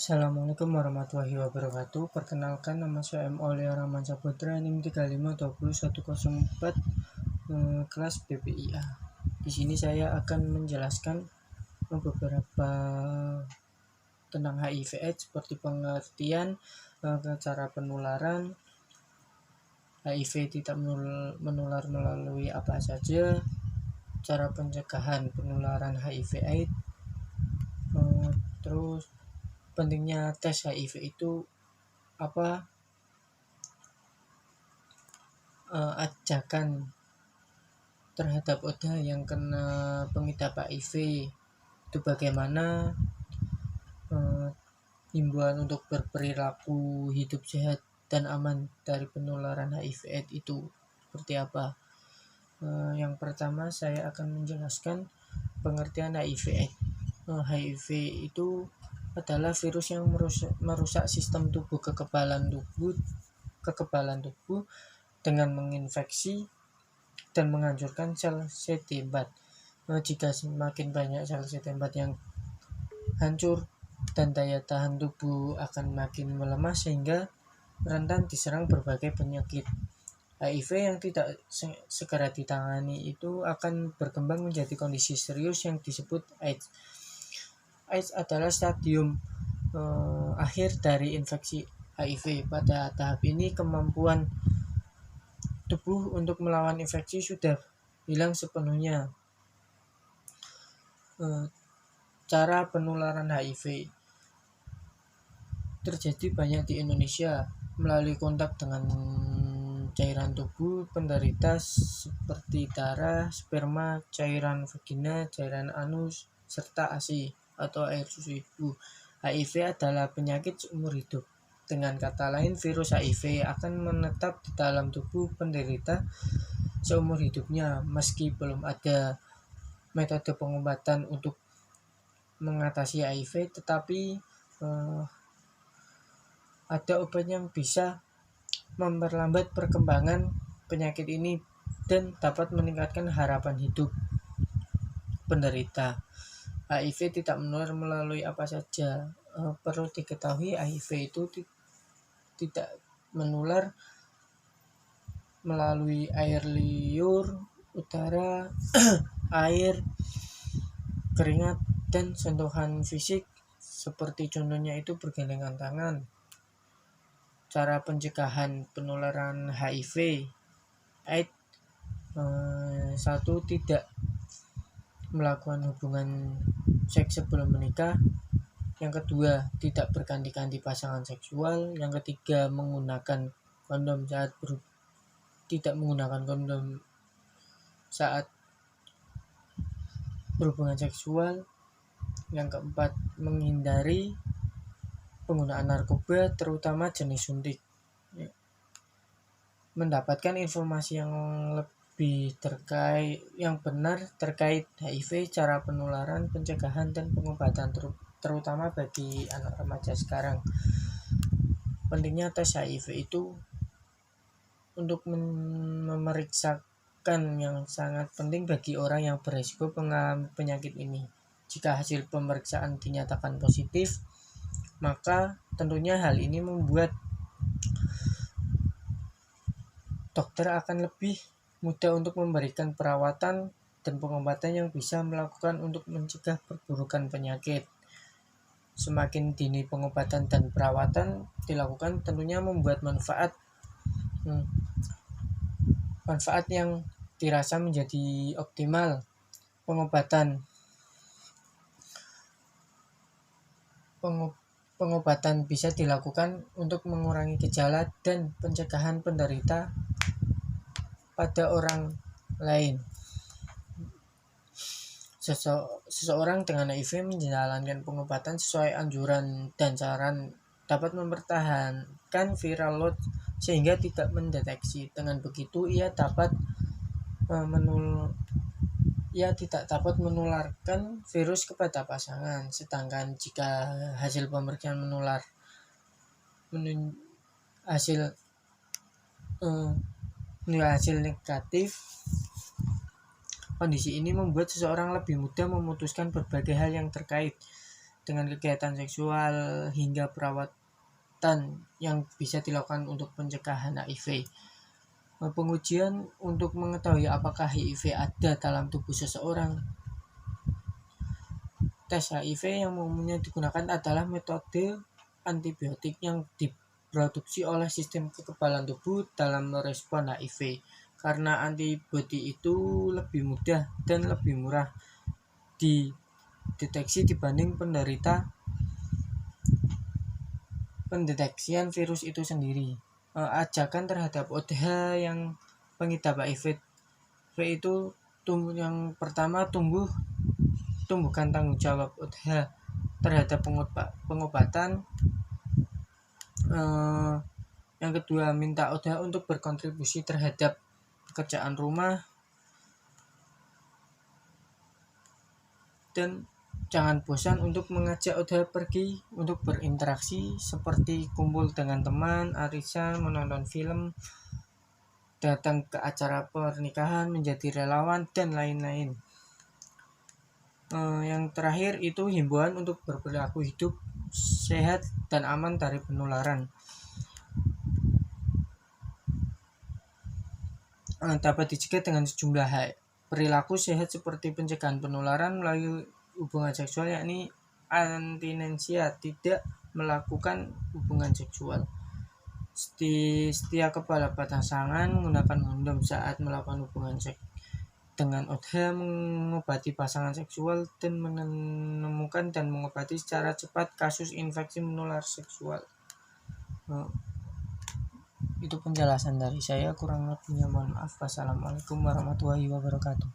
Assalamualaikum warahmatullahi wabarakatuh. Perkenalkan, nama saya M. Aulia Rahman Saputra, NIM 3520-104, kelas PPIA. Di sini saya akan menjelaskan beberapa tentang HIV/AIDS seperti pengertian, cara penularan, HIV tidak menular melalui apa saja, cara pencegahan penularan HIV/AIDS, terus pentingnya tes HIV itu apa, ajakan terhadap ODA yang kena pengidap HIV itu bagaimana, himbauan untuk berperilaku hidup sehat dan aman dari penularan HIV/AIDS itu seperti apa. Yang pertama saya akan menjelaskan pengertian HIV/AIDS. HIV itu adalah virus yang merusak sistem tubuh, kekebalan tubuh dengan menginfeksi dan menghancurkan sel CT4. Jika semakin banyak sel CT4 yang hancur dan daya tahan tubuh akan makin melemah sehingga rentan diserang berbagai penyakit. HIV yang tidak segera ditangani itu akan berkembang menjadi kondisi serius yang disebut AIDS. AIDS adalah stadium akhir dari infeksi HIV. Pada tahap ini kemampuan tubuh untuk melawan infeksi sudah hilang sepenuhnya. Cara penularan HIV terjadi banyak di Indonesia melalui kontak dengan cairan tubuh penderita seperti darah, sperma, cairan vagina, cairan anus, serta ASI atau air susu ibu. HIV adalah penyakit seumur hidup. Dengan kata lain, virus HIV akan menetap di dalam tubuh penderita seumur hidupnya meski belum ada metode pengobatan untuk mengatasi HIV, tetapi ada obat yang bisa memperlambat perkembangan penyakit ini dan dapat meningkatkan harapan hidup penderita. HIV tidak menular melalui apa saja. Perlu diketahui HIV itu tidak menular melalui air liur, udara, air, keringat, dan sentuhan fisik seperti contohnya itu bergandengan tangan. Cara pencegahan penularan HIV AIDS, 1. Tidak melakukan hubungan seks sebelum menikah. Yang kedua, tidak berganti-ganti pasangan seksual. Yang ketiga, tidak menggunakan kondom saat berhubungan seksual. Yang keempat, menghindari penggunaan narkoba terutama jenis suntik. Mendapatkan informasi yang benar terkait HIV, cara penularan, pencegahan, dan pengobatan terutama bagi anak remaja sekarang. Pentingnya tes HIV itu untuk memeriksakan yang sangat penting bagi orang yang berisiko mengalami penyakit ini. Jika hasil pemeriksaan dinyatakan positif, maka tentunya hal ini membuat dokter akan lebih mudah untuk memberikan perawatan dan pengobatan yang bisa melakukan untuk mencegah perburukan penyakit. Semakin dini pengobatan dan perawatan dilakukan tentunya membuat manfaat yang dirasa menjadi optimal. Pengobatan bisa dilakukan untuk mengurangi gejala dan pencegahan penderita pada orang lain. Seseorang dengan HIV menjalankan pengobatan sesuai anjuran dan saran dapat mempertahankan viral load sehingga tidak mendeteksi. Dengan begitu ia tidak dapat menularkan virus kepada pasangan. Sedangkan jika hasil pemeriksaan hasil negatif, kondisi ini membuat seseorang lebih mudah memutuskan berbagai hal yang terkait dengan kegiatan seksual hingga perawatan yang bisa dilakukan untuk pencegahan HIV. Pengujian untuk mengetahui apakah HIV ada dalam tubuh seseorang. Tes HIV yang umumnya digunakan adalah metode antibiotik yang diproduksi oleh sistem kekebalan tubuh dalam merespon HIV, karena antibodi itu lebih mudah dan lebih murah dideteksi dibanding pendeteksian virus itu sendiri. Ajakan terhadap ODH yang pengidap HIV itu yang pertama tumbuhkan tanggung jawab ODH terhadap pengobatan. Yang kedua, minta ODH untuk berkontribusi terhadap pekerjaan rumah, dan jangan bosan untuk mengajak ODH pergi untuk berinteraksi seperti kumpul dengan teman, arisan, menonton film, datang ke acara pernikahan, menjadi relawan, dan lain-lain. Yang terakhir itu himbauan untuk berperilaku hidup sehat dan aman dari penularan. Dapat dicegah dengan sejumlah hal. Perilaku sehat seperti pencegahan penularan melalui hubungan seksual, yakni abstinensia, tidak melakukan hubungan seksual. Setia kepada pasangan, menggunakan kondom saat melakukan hubungan seks dengan ODH, mengobati pasangan seksual, dan menemukan dan mengobati secara cepat kasus infeksi menular seksual. Itu penjelasan dari saya, kurang lebihnya mohon maaf. Wassalamualaikum warahmatullahi wabarakatuh.